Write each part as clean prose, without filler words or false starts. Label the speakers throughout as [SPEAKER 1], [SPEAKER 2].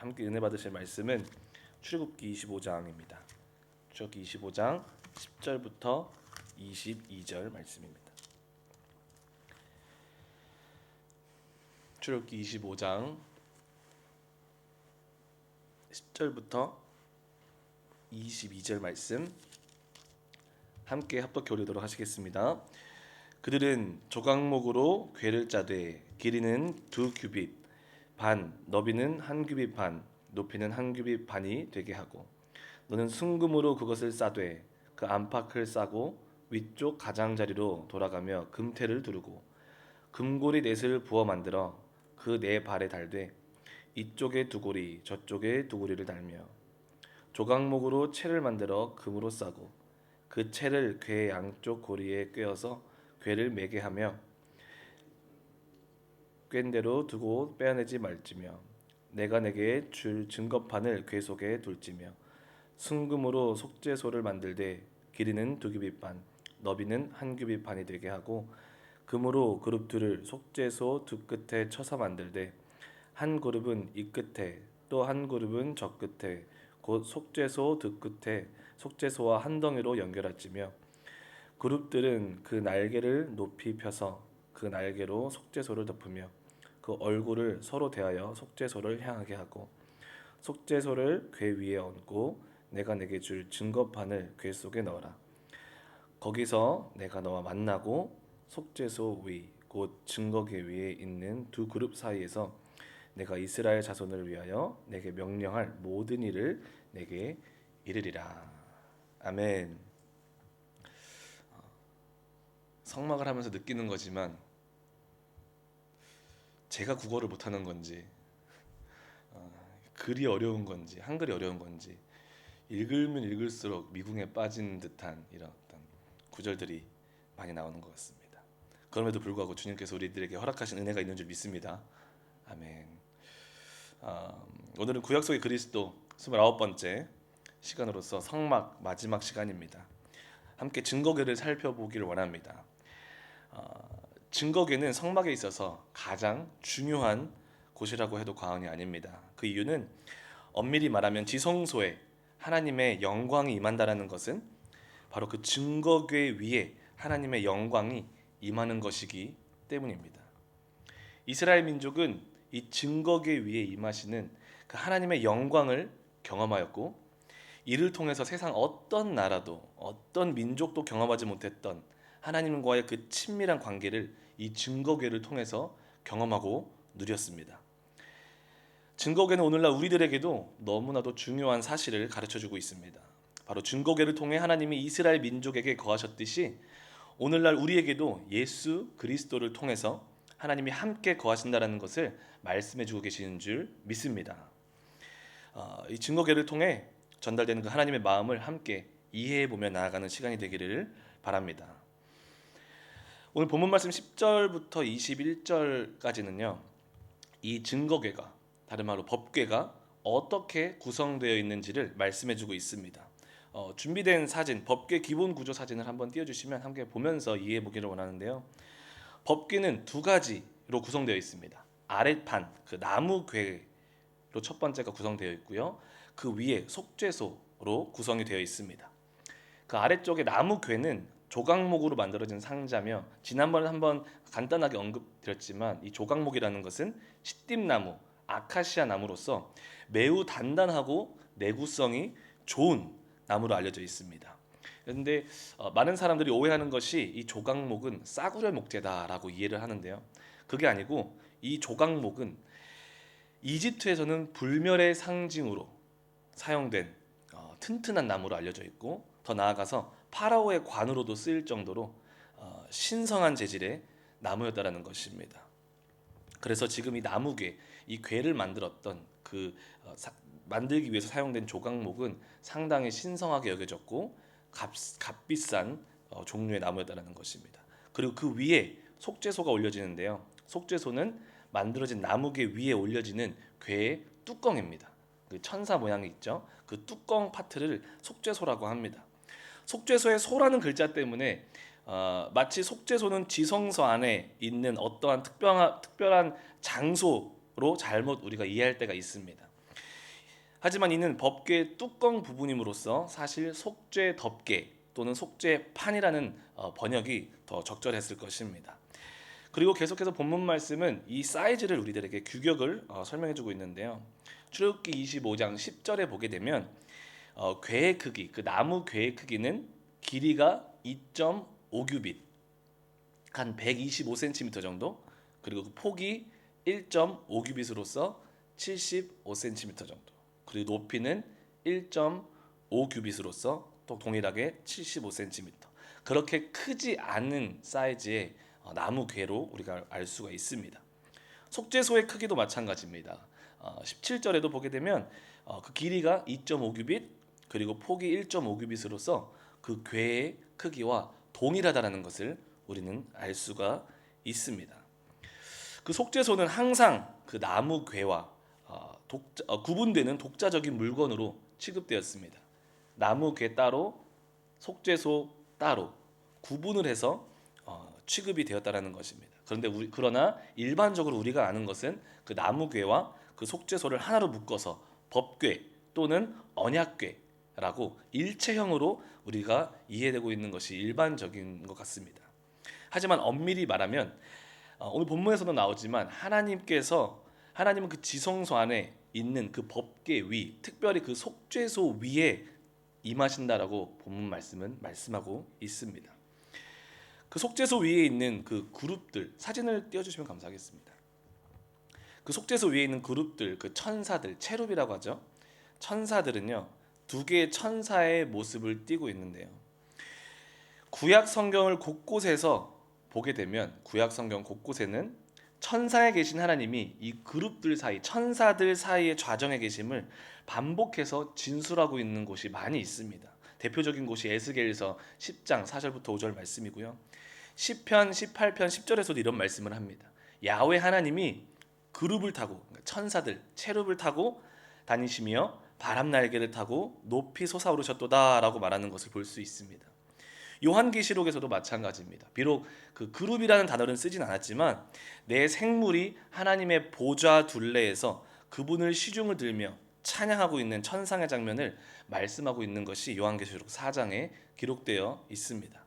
[SPEAKER 1] 함께 은혜 받으실 말씀은 출애굽기 25장입니다. 출애굽기 25장 10절부터 22절 말씀입니다. 출애굽기 25장 10절부터 22절 말씀 함께 합독해 올리도록 하시겠습니다. 그들은 조각목으로 궤를 짜되 길이는 2규빗 반, 너비는 1규빗 반, 높이는 1규빗 반이 되게 하고 너는 순금으로 그것을 싸되 그 안팎을 싸고 위쪽 가장자리로 돌아가며 금테를 두르고 금고리 넷을 부어 만들어 그 네 발에 달되 이쪽에 두 고리 저쪽에 두 고리를 달며 조각목으로 채를 만들어 금으로 싸고 그 채를 궤 양쪽 고리에 꿰어서 궤를 매게 하며 꿰대로 두고 빼어내지 말지며 내가 내게 줄 증거판을 궤 속에 둘지며 순금으로 속죄소를 만들되 길이는 2규빗 반 너비는 1규빗 반이 되게 하고 금으로 그룹 둘을 속죄소 두 끝에 쳐서 만들되 한 그룹은 이 끝에 또 한 그룹은 저 끝에 곧 속죄소 두 끝에 속죄소와 한 덩이로 연결할지며 그룹들은 그 날개를 높이 펴서 그 날개로 속죄소를 덮으며 그 얼굴을 서로 대하여 속죄소를 향하게 하고 속죄소를 궤 위에 얹고 내가 내게 줄 증거판을 궤 속에 넣어라. 거기서 내가 너와 만나고 속죄소 위 곧 증거궤 위에 있는 두 그룹 사이에서 내가 이스라엘 자손을 위하여 내게 명령할 모든 일을 내게 이르리라. 아멘. 성막을 하면서 느끼는 거지만 제가 국어를 못하는 건지 글이 어려운 건지 한글이 어려운 건지 읽으면 읽을수록 미궁에 빠진 듯한 이런 어떤 구절들이 많이 나오는 것 같습니다. 그럼에도 불구하고 주님께서 우리들에게 허락하신 은혜가 있는 줄 믿습니다. 아멘. 오늘은 구약 속의 그리스도 29번째 시간으로서 성막 마지막 시간입니다. 함께 증거궤를 살펴보기를 원합니다. 증거궤는 성막에 있어서 가장 중요한 곳이라고 해도 과언이 아닙니다. 그 이유는 엄밀히 말하면 지성소에 하나님의 영광이 임한다라는 것은 바로 그 증거궤 위에 하나님의 영광이 임하는 것이기 때문입니다. 이스라엘 민족은 이 증거궤 위에 임하시는 그 하나님의 영광을 경험하였고 이를 통해서 세상 어떤 나라도 어떤 민족도 경험하지 못했던 하나님과의 그 친밀한 관계를 이 증거궤를 통해서 경험하고 누렸습니다. 증거궤는 오늘날 우리들에게도 너무나도 중요한 사실을 가르쳐주고 있습니다. 바로 증거궤를 통해 하나님이 이스라엘 민족에게 거하셨듯이 오늘날 우리에게도 예수 그리스도를 통해서 하나님이 함께 거하신다는 것을 말씀해주고 계시는 줄 믿습니다. 이 증거궤를 통해 전달되는 그 하나님의 마음을 함께 이해해보며 나아가는 시간이 되기를 바랍니다. 오늘 본문 말씀 10절부터 21절까지는요. 이 증거궤가 다른 말로 법궤가 어떻게 구성되어 있는지를 말씀해주고 있습니다. 준비된 사진, 법궤 기본 구조 사진을 한번 띄워주시면 함께 보면서 이해해보기를 원하는데요. 법궤는 두 가지로 구성되어 있습니다. 아랫판, 그 나무 궤로 첫 번째가 구성되어 있고요. 그 위에 속죄소로 구성이 되어 있습니다. 그 아래쪽에 나무 궤는 조각목으로 만들어진 상자며 지난번에 한번 간단하게 언급드렸지만 이 조각목이라는 것은 시띠나무, 아카시아 나무로서 매우 단단하고 내구성이 좋은 나무로 알려져 있습니다. 그런데 많은 사람들이 오해하는 것이 이 조각목은 싸구려 목재다라고 이해를 하는데요. 그게 아니고 이 조각목은 이집트에서는 불멸의 상징으로 사용된 튼튼한 나무로 알려져 있고 더 나아가서 파라오의 관으로도 쓰일 정도로 신성한 재질의 나무였다라는 것입니다. 그래서 지금 이 나무궤, 이 궤를 만들었던 만들기 위해서 사용된 조각목은 상당히 신성하게 여겨졌고 값비싼 종류의 나무였다는 것입니다. 그리고 그 위에 속죄소가 올려지는데요. 속죄소는 만들어진 나무궤 위에 올려지는 궤의 뚜껑입니다. 그 천사 모양이 있죠. 그 뚜껑 파트를 속죄소라고 합니다. 속죄소의 소라는 글자 때문에 마치 속죄소는 지성소 안에 있는 어떠한 특별한 장소로 잘못 우리가 이해할 때가 있습니다. 하지만 이는 법궤의 뚜껑 부분임으로써 사실 속죄 덮개 또는 속죄 판이라는 번역이 더 적절했을 것입니다. 그리고 계속해서 본문 말씀은 이 사이즈를 우리들에게 규격을 설명해주고 있는데요. 출애굽기 25장 10절에 보게 되면 궤의 크기, 그 나무 궤의 크기는 길이가 2.5규빗, 한 125cm 정도, 그리고 그 폭이 1.5규빗으로서 75cm 정도, 그리고 높이는 1.5규빗으로서 또 동일하게 75cm. 그렇게 크지 않은 사이즈의 나무 궤로 우리가 알 수가 있습니다. 속죄소의 크기도 마찬가지입니다. 17절에도 보게 되면 그 길이가 2.5규빗 그리고 폭이 1.5규빗으로서 그 궤의 크기와 동일하다는 것을 우리는 알 수가 있습니다. 그 속죄소는 항상 그 나무 궤와 구분되는 독자적인 물건으로 취급되었습니다. 나무 궤 따로, 속죄소 따로 구분을 해서 취급이 되었다라는 것입니다. 그러나 일반적으로 우리가 아는 것은 그 나무 궤와 그 속죄소를 하나로 묶어서 법궤 또는 언약궤라고 일체형으로 우리가 이해되고 있는 것이 일반적인 것 같습니다. 하지만 엄밀히 말하면 오늘 본문에서도 나오지만 하나님은 그 지성소 안에 있는 그 법궤 위, 특별히 그 속죄소 위에 임하신다라고 본문 말씀은 말씀하고 있습니다. 그 속죄소 위에 있는 그 그룹들, 사진을 띄워주시면 감사하겠습니다. 그 속죄소 위에 있는 그룹들, 그 천사들, 체룹이라고 하죠. 천사들은요, 두 개의 천사의 모습을 띠고 있는데요. 구약 성경을 곳곳에서 보게 되면 구약 성경 곳곳에는 천사에 계신 하나님이 이 그룹들 사이, 천사들 사이의 좌정에 계심을 반복해서 진술하고 있는 곳이 많이 있습니다. 대표적인 곳이 에스겔서 10장 4절부터 5절 말씀이고요. 시편 18편 10절에서도 이런 말씀을 합니다. 야훼 하나님이 그룹을 타고, 천사들, 체룹을 타고 다니시며 바람 날개를 타고 높이 솟아오르셨도다라고 말하는 것을 볼 수 있습니다. 요한계시록에서도 마찬가지입니다. 비록 그 그룹이라는 단어는 쓰진 않았지만 내 생물이 하나님의 보좌 둘레에서 그분을 시중을 들며 찬양하고 있는 천상의 장면을 말씀하고 있는 것이 요한계시록 4장에 기록되어 있습니다.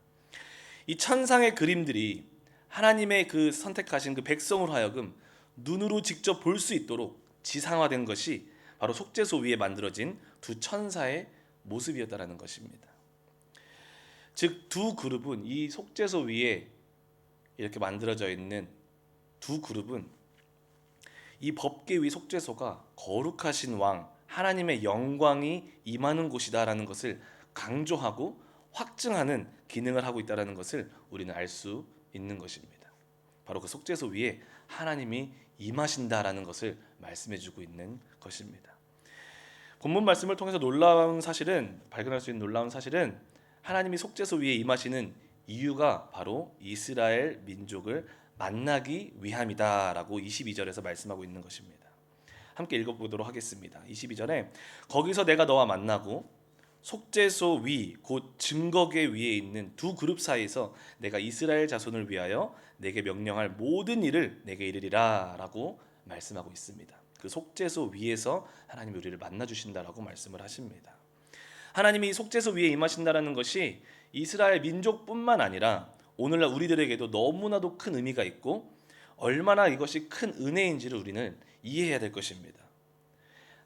[SPEAKER 1] 이 천상의 그림들이 하나님의 그 선택하신 그 백성으로 하여금 눈으로 직접 볼 수 있도록 지상화된 것이 바로 속죄소 위에 만들어진 두 천사의 모습이었다라는 것입니다. 즉 두 그룹은 이 속죄소 위에 이렇게 만들어져 있는 두 그룹은 이 법궤 위 속죄소가 거룩하신 왕 하나님의 영광이 임하는 곳이다라는 것을 강조하고 확증하는 기능을 하고 있다라는 것을 우리는 알 수 있는 것입니다. 바로 그 속죄소 위에 하나님이 임하신다라는 것을 말씀해주고 있는 것입니다. 본문 말씀을 통해서 발견할 수 있는 놀라운 사실은 하나님이 속죄소 위에 임하시는 이유가 바로 이스라엘 민족을 만나기 위함이다라고 22절에서 말씀하고 있는 것입니다. 함께 읽어보도록 하겠습니다. 22절에 거기서 내가 너와 만나고 속죄소 위 곧 증거궤 위에 있는 두 그룹 사이에서 내가 이스라엘 자손을 위하여 내게 명령할 모든 일을 내게 이르리라 라고 말씀하고 있습니다. 그 속죄소 위에서 하나님이 우리를 만나 주신다라고 말씀을 하십니다. 하나님이 속죄소 위에 임하신다라는 것이 이스라엘 민족뿐만 아니라 오늘날 우리들에게도 너무나도 큰 의미가 있고 얼마나 이것이 큰 은혜인지를 우리는 이해해야 될 것입니다.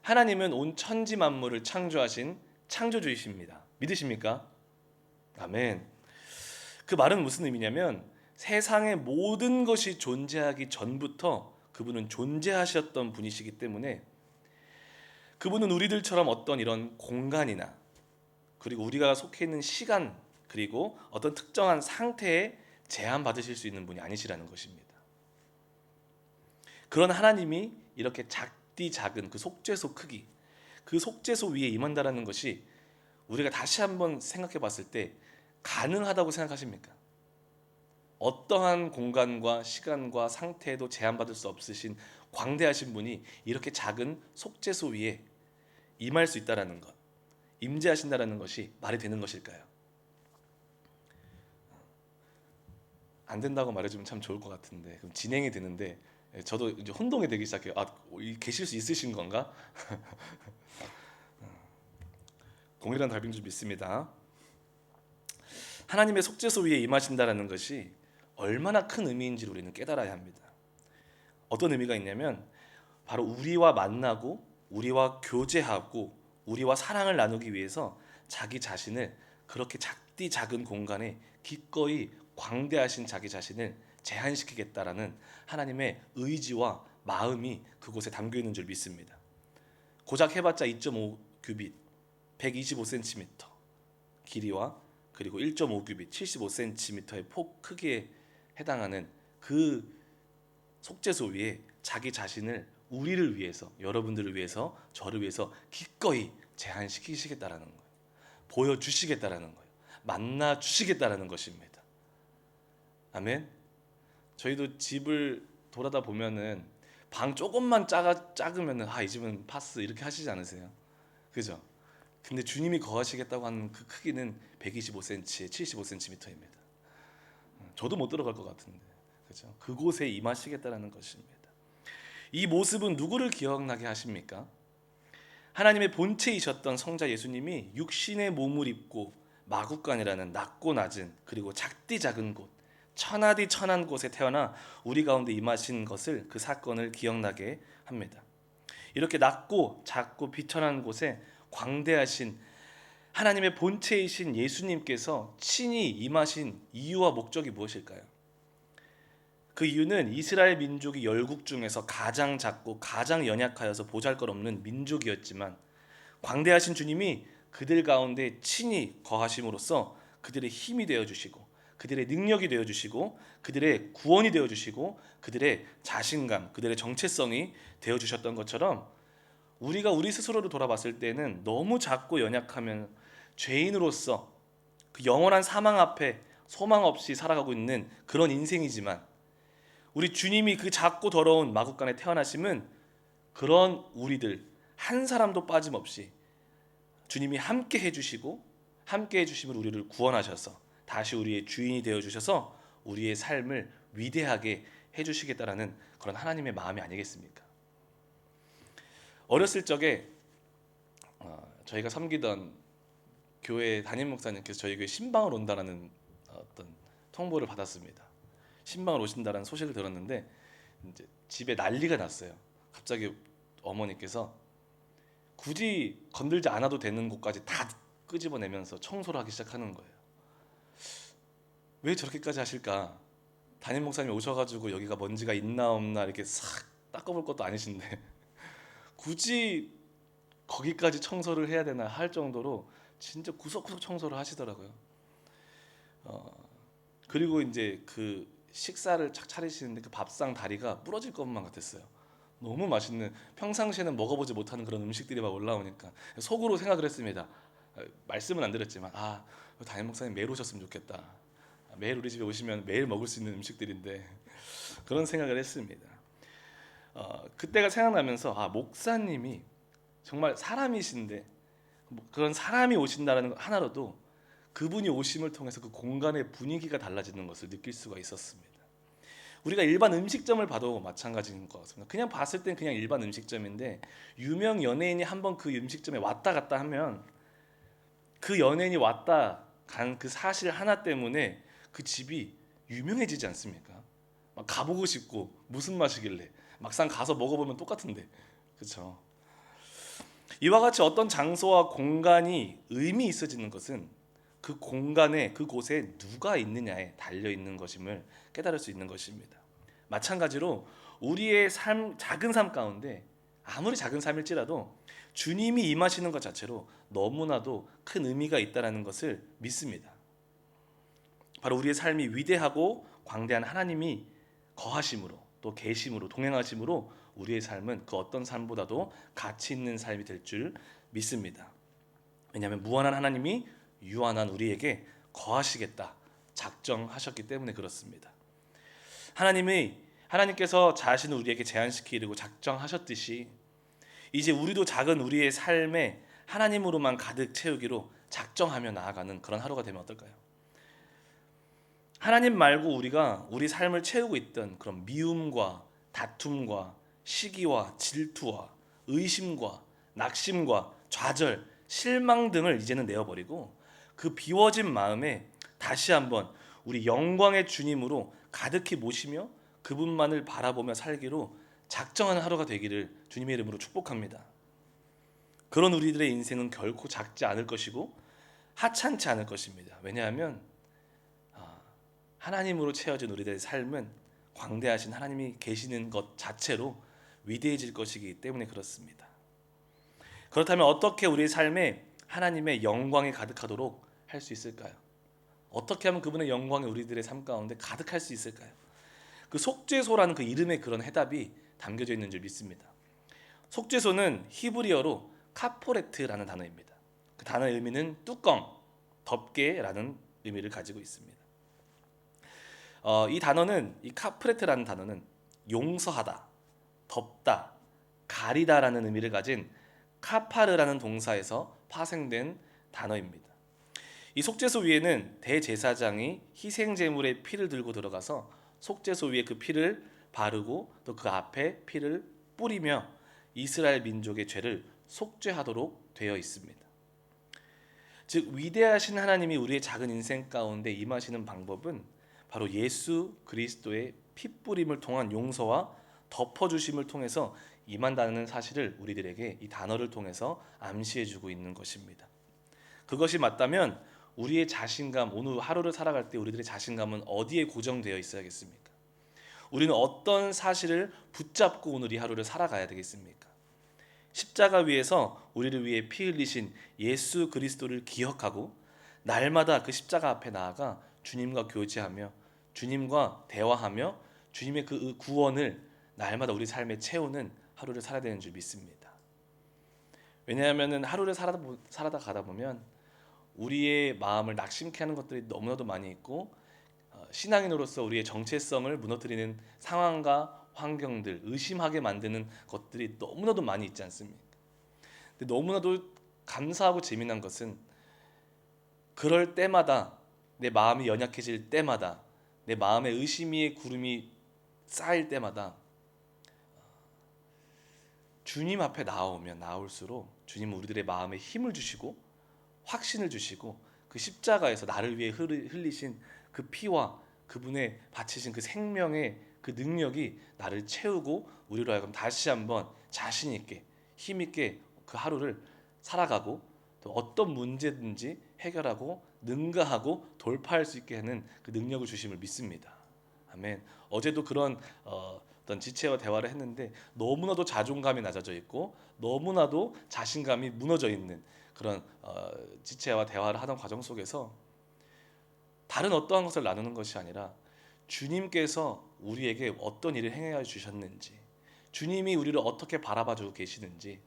[SPEAKER 1] 하나님은 온 천지 만물을 창조하신 창조주이십니다. 믿으십니까? 아멘. 그 말은 무슨 의미냐면 세상의 모든 것이 존재하기 전부터 그분은 존재하셨던 분이시기 때문에 그분은 우리들처럼 어떤 이런 공간이나 그리고 우리가 속해 있는 시간 그리고 어떤 특정한 상태에 제한받으실 수 있는 분이 아니시라는 것입니다. 그런 하나님이 이렇게 작디 작은 그 속죄소 크기, 그 속죄소 위에 임한다라는 것이 우리가 다시 한번 생각해 봤을 때 가능하다고 생각하십니까? 어떠한 공간과 시간과 상태에도 제한받을 수 없으신 광대하신 분이 이렇게 작은 속죄소 위에 임할 수 있다라는 것, 임재하신다라는 것이 말이 되는 것일까요? 안 된다고 말해주면 참 좋을 것 같은데 그럼 진행이 되는데 저도 이제 혼동이 되기 시작해요. 계실 수 있으신 건가? 동일한 답인 줄 믿습니다. 하나님의 속죄소 위에 임하신다라는 것이 얼마나 큰 의미인지를 우리는 깨달아야 합니다. 어떤 의미가 있냐면 바로 우리와 만나고 우리와 교제하고 우리와 사랑을 나누기 위해서 자기 자신을 그렇게 작디 작은 공간에 기꺼이 광대하신 자기 자신을 제한시키겠다라는 하나님의 의지와 마음이 그곳에 담겨 있는 줄 믿습니다. 고작 해봤자 2.5 규빗 125cm 길이와 그리고 1.5 규빗 75cm의 폭 크기에 해당하는 그 속죄소 위에 자기 자신을 우리를 위해서, 여러분들을 위해서, 저를 위해서 기꺼이 제한시키시겠다라는 거예요. 보여주시겠다라는 거예요. 만나주시겠다라는 것입니다. 아멘. 저희도 집을 돌아다 보면은 방 조금만 작으면은 이 집은 파스 이렇게 하시지 않으세요? 그죠? 근데 주님이 거하시겠다고 하는 그 크기는 125cm, 75cm입니다. 저도 못 들어갈 것 같은데, 그죠? 그곳에 임하시겠다라는 것입니다. 이 모습은 누구를 기억나게 하십니까? 하나님의 본체이셨던 성자 예수님이 육신의 몸을 입고 마국간이라는 낮고 낮은 그리고 작디 작은 곳, 천하디 천한 곳에 태어나 우리 가운데 임하신 것을, 그 사건을 기억나게 합니다. 이렇게 낮고 작고 비천한 곳에 광대하신 하나님의 본체이신 예수님께서 친히 임하신 이유와 목적이 무엇일까요? 그 이유는 이스라엘 민족이 열국 중에서 가장 작고 가장 연약하여서 보잘것없는 민족이었지만 광대하신 주님이 그들 가운데 친히 거하심으로써 그들의 힘이 되어주시고 그들의 능력이 되어주시고 그들의 구원이 되어주시고 그들의 자신감, 그들의 정체성이 되어주셨던 것처럼 우리가 우리 스스로를 돌아봤을 때는 너무 작고 연약하면 죄인으로서 그 영원한 사망 앞에 소망 없이 살아가고 있는 그런 인생이지만 우리 주님이 그 작고 더러운 마국간에 태어나심은 그런 우리들 한 사람도 빠짐없이 주님이 함께 해주시고 함께 해주심으로 우리를 구원하셔서 다시 우리의 주인이 되어주셔서 우리의 삶을 위대하게 해주시겠다라는 그런 하나님의 마음이 아니겠습니까? 어렸을 적에 저희가 섬기던 교회 담임 목사님께서 저희 교회 신방을 온다라는 어떤 통보를 받았습니다. 신방을 오신다라는 소식을 들었는데 이제 집에 난리가 났어요. 갑자기 어머니께서 굳이 건들지 않아도 되는 곳까지 다 끄집어내면서 청소를 하기 시작하는 거예요. 왜 저렇게까지 하실까? 담임 목사님이 오셔가지고 여기가 먼지가 있나 없나 이렇게 싹 닦아볼 것도 아니신데 굳이 거기까지 청소를 해야 되나 할 정도로 진짜 구석구석 청소를 하시더라고요. 그리고 이제 그 식사를 착 차리시는데 그 밥상 다리가 부러질 것만 같았어요. 너무 맛있는, 평상시에는 먹어보지 못하는 그런 음식들이 막 올라오니까 속으로 생각을 했습니다. 말씀은 안 드렸지만 담임 목사님 매일 오셨으면 좋겠다. 매일 우리 집에 오시면 매일 먹을 수 있는 음식들인데 그런 생각을 했습니다. 그때가 생각나면서 목사님이 정말 사람이신데 그런 사람이 오신다는 것 하나로도 그분이 오심을 통해서 그 공간의 분위기가 달라지는 것을 느낄 수가 있었습니다. 우리가 일반 음식점을 봐도 마찬가지인 것 같습니다. 그냥 봤을 땐 그냥 일반 음식점인데 유명 연예인이 한번 그 음식점에 왔다 갔다 하면 그 연예인이 왔다 간 그 사실 하나 때문에 그 집이 유명해지지 않습니까? 막 가보고 싶고 무슨 맛이길래 막상 가서 먹어보면 똑같은데, 그렇죠? 이와 같이 어떤 장소와 공간이 의미 있어지는 것은 그 공간에, 그곳에 누가 있느냐에 달려 있는 것임을 깨달을 수 있는 것입니다. 마찬가지로 우리의 삶, 작은 삶 가운데 아무리 작은 삶일지라도 주님이 임하시는 것 자체로 너무나도 큰 의미가 있다는 것을 믿습니다. 바로 우리의 삶이 위대하고 광대한 하나님이 거하심으로 또 계심으로 동행하심으로 우리의 삶은 그 어떤 삶보다도 가치 있는 삶이 될 줄 믿습니다. 왜냐하면 무한한 하나님이 유한한 우리에게 거하시겠다 작정하셨기 때문에 그렇습니다. 하나님께서 자신을 우리에게 제한시키려고 작정하셨듯이 이제 우리도 작은 우리의 삶에 하나님으로만 가득 채우기로 작정하며 나아가는 그런 하루가 되면 어떨까요? 하나님 말고 우리가 우리 삶을 채우고 있던 그런 미움과 다툼과 시기와 질투와 의심과 낙심과 좌절, 실망 등을 이제는 내어버리고 그 비워진 마음에 다시 한번 우리 영광의 주님으로 가득히 모시며 그분만을 바라보며 살기로 작정하는 하루가 되기를 주님의 이름으로 축복합니다. 그런 우리들의 인생은 결코 작지 않을 것이고 하찮지 않을 것입니다. 왜냐하면 하나님으로 채워진 우리들의 삶은 광대하신 하나님이 계시는 것 자체로 위대해질 것이기 때문에 그렇습니다. 그렇다면 어떻게 우리의 삶에 하나님의 영광이 가득하도록 할 수 있을까요? 어떻게 하면 그분의 영광이 우리들의 삶 가운데 가득할 수 있을까요? 그 속죄소라는 그 이름에 그런 해답이 담겨져 있는 줄 믿습니다. 속죄소는 히브리어로 카포레트라는 단어입니다. 그 단어의 의미는 뚜껑, 덮개라는 의미를 가지고 있습니다. 이 단어는 이 카프레트라는 단어는 용서하다, 덮다, 가리다라는 의미를 가진 카파르라는 동사에서 파생된 단어입니다. 이 속죄소 위에는 대제사장이 희생 제물의 피를 들고 들어가서 속죄소 위에 그 피를 바르고 또 그 앞에 피를 뿌리며 이스라엘 민족의 죄를 속죄하도록 되어 있습니다. 즉 위대하신 하나님이 우리의 작은 인생 가운데 임하시는 방법은 바로 예수 그리스도의 핏뿌림을 통한 용서와 덮어주심을 통해서 임한다는 사실을 우리들에게 이 단어를 통해서 암시해주고 있는 것입니다. 그것이 맞다면 우리의 자신감, 오늘 하루를 살아갈 때 우리들의 자신감은 어디에 고정되어 있어야겠습니까? 우리는 어떤 사실을 붙잡고 오늘 이 하루를 살아가야 되겠습니까? 십자가 위에서 우리를 위해 피 흘리신 예수 그리스도를 기억하고 날마다 그 십자가 앞에 나아가 주님과 교제하며 주님과 대화하며 주님의 그 구원을 날마다 우리 삶에 채우는 하루를 살아야 되는 줄 믿습니다. 왜냐하면 하루를 살아다 가다 보면 우리의 마음을 낙심케 하는 것들이 너무나도 많이 있고 신앙인으로서 우리의 정체성을 무너뜨리는 상황과 환경들, 의심하게 만드는 것들이 너무나도 많이 있지 않습니까? 근데 너무나도 감사하고 재미난 것은 그럴 때마다 내 마음이 연약해질 때마다 내 마음에 의심의 구름이 쌓일 때마다 주님 앞에 나오면 나올수록 주님은 우리들의 마음에 힘을 주시고 확신을 주시고 그 십자가에서 나를 위해 흘리신 그 피와 그분의 바치신 그 생명의 그 능력이 나를 채우고 우리로 하여금 다시 한번 자신 있게 힘 있게 그 하루를 살아가고 또 어떤 문제든지 해결하고 능가하고 돌파할 수 있게 하는 그 능력을 주심을 믿습니다. 아멘. 어제도 그런 어떤 지체와 대화를 했는데 너무나도 자존감이 낮아져 있고 너무나도 자신감이 무너져 있는 그런 지체와 대화를 하던 과정 속에서 다른 어떠한 것을 나누는 것이 아니라 주님께서 우리에게 어떤 일을 행해 주셨는지, 주님이 우리를 어떻게 바라봐주고 계시는지,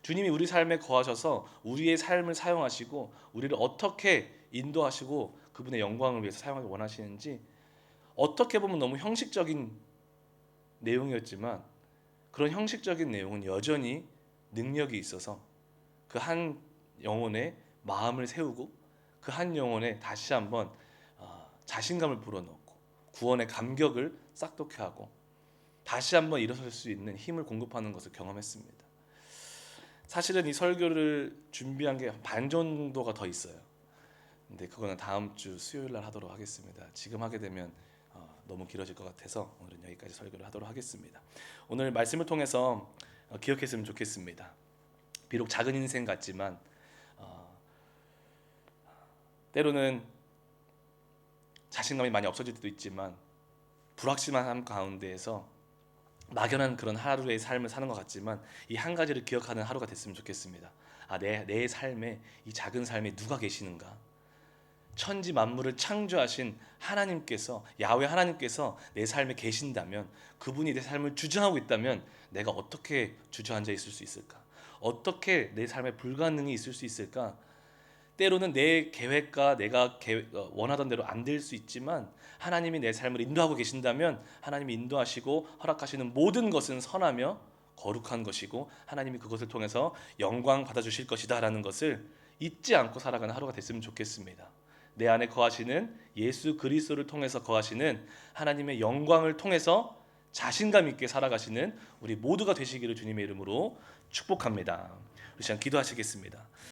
[SPEAKER 1] 주님이 우리 삶에 거하셔서 우리의 삶을 사용하시고 우리를 어떻게 인도하시고 그분의 영광을 위해서 사용하기 원하시는지, 어떻게 보면 너무 형식적인 내용이었지만 그런 형식적인 내용은 여전히 능력이 있어서 그 한 영혼의 마음을 세우고 그 한 영혼에 다시 한번 자신감을 불어넣고 구원의 감격을 싹둑해 하고 다시 한번 일어설 수 있는 힘을 공급하는 것을 경험했습니다. 사실은 이 설교를 준비한 게 반 정도가 더 있어요. 근데 그거는 다음 주 수요일 날 하도록 하겠습니다. 지금 하게 되면 너무 길어질 것 같아서 오늘은 여기까지 설교를 하도록 하겠습니다. 오늘 말씀을 통해서 기억했으면 좋겠습니다. 비록 작은 인생 같지만 때로는 자신감이 많이 없어질 때도 있지만 불확실한 삶 가운데에서 막연한 그런 하루의 삶을 사는 것 같지만 이 한 가지를 기억하는 하루가 됐으면 좋겠습니다. 내 삶에 이 작은 삶에 누가 계시는가? 천지 만물을 창조하신 하나님께서 야훼 하나님께서 내 삶에 계신다면 그분이 내 삶을 주장하고 있다면 내가 어떻게 주저앉아 있을 수 있을까? 어떻게 내 삶에 불가능이 있을 수 있을까? 때로는 내 계획과 내가 원하던 대로 안 될 수 있지만 하나님이 내 삶을 인도하고 계신다면 하나님이 인도하시고 허락하시는 모든 것은 선하며 거룩한 것이고 하나님이 그것을 통해서 영광 받아주실 것이다 라는 것을 잊지 않고 살아가는 하루가 됐으면 좋겠습니다. 내 안에 거하시는 예수 그리스도를 통해서 거하시는 하나님의 영광을 통해서 자신감 있게 살아가시는 우리 모두가 되시기를 주님의 이름으로 축복합니다. 우리 시간 기도하시겠습니다.